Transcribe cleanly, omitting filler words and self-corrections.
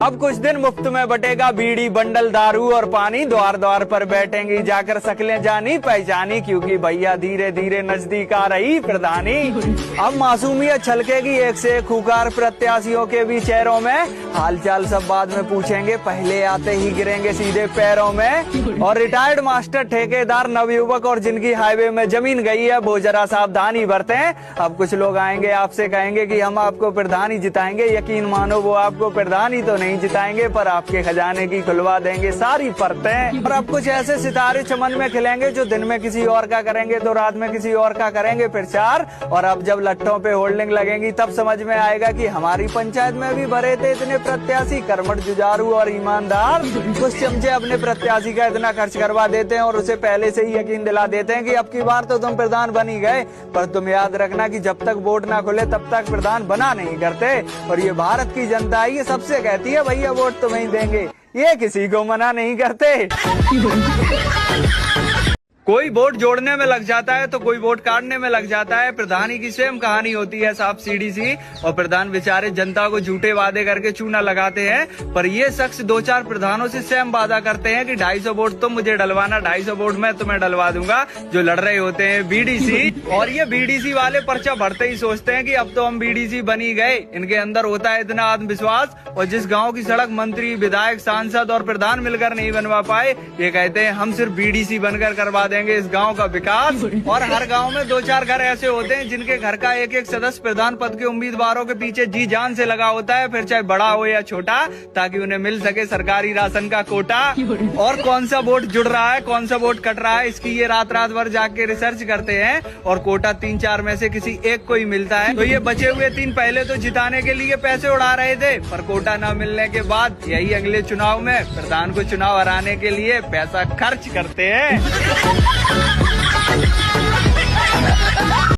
अब कुछ दिन मुफ्त में बटेगा बीड़ी बंडल दारू और पानी, द्वार द्वार पर बैठेंगी जाकर शक्लें जानी पहचानी, क्योंकि भैया धीरे धीरे नजदीक आ रही प्रधानी। अब मासूमियत छलकेगी एक से एक खूंखार प्रत्याशियों के भी चेहरों में, हालचाल सब बाद में पूछेंगे, पहले आते ही गिरेंगे सीधे पैरों में। और रिटायर्ड मास्टर, ठेकेदार, नवयुवक और जिनकी हाईवे में जमीन गई है वो जरा सावधानी बरतें। अब कुछ लोग आएंगे आपसे कहेंगे कि हम आपको प्रधानी जिताएंगे, यकीन मानो वो आपको प्रधानी तो नहीं जिताएंगे पर आपके खजाने की खुलवा देंगे सारी परतें। और अब कुछ ऐसे सितारे चमन में खिलेंगे जो दिन में किसी और का करेंगे तो रात में किसी और का करेंगे प्रचार। और अब जब लट्ठों पे होल्डिंग लगेंगी तब समझ में आएगा कि हमारी पंचायत में भी भरे थे इतने प्रत्याशी कर्मठ, जुझारू और ईमानदार। कुछ चमचे अपने प्रत्याशी का इतना खर्च करवा देते हैं और उसे पहले से ही यकीन दिला देते हैं कि अब की बार तो तुम प्रधान बन ही गए, पर तुम याद रखना कि जब तक वोट ना खुले तब तक प्रधान बना नहीं करते। और ये भारत की जनता है, ये सबसे कहती है भैया वोट तुम्हें ही देंगे, ये किसी को मना नहीं करते। कोई वोट जोड़ने में लग जाता है तो कोई वोट काटने में लग जाता है। प्रधानी की सेम कहानी होती है, साफ सीढ़ी सी। और प्रधान बेचारे जनता को झूठे वादे करके चूना लगाते हैं, पर ये शख्स दो चार प्रधानों से सेम वादा करते हैं कि 250 वोट तुम मुझे डलवाना, 250 वोट मैं तुम्हें डलवा दूंगा, जो लड़ रहे होते हैं बीडीसी। और ये बीडीसी वाले पर्चा भरते ही सोचते हैं कि अब तो हम बीडीसी बन ही गए। इनके अंदर होता है इतना आत्मविश्वास, और जिस गाँव की सड़क मंत्री, विधायक, सांसद और प्रधान मिलकर नहीं बनवा पाए, ये कहते हैं हम सिर्फ बीडीसी बनकर करवा देंगे इस गांव का विकास। और हर गांव में दो चार घर ऐसे होते हैं जिनके घर का एक एक सदस्य प्रधान पद के उम्मीदवारों के पीछे जी जान से लगा होता है, फिर चाहे बड़ा हो या छोटा, ताकि उन्हें मिल सके सरकारी राशन का कोटा। और कौन सा वोट जुड़ रहा है, कौन सा वोट कट रहा है, इसकी ये रात रात भर जाके रिसर्च करते हैं। और कोटा 3-4 में से किसी एक को ही मिलता है, तो ये बचे हुए 3 पहले तो जिताने के लिए पैसे उड़ा रहे थे, पर कोटा न मिलने के बाद यही अगले चुनाव में प्रधान को चुनाव हराने के लिए पैसा खर्च करते हैं।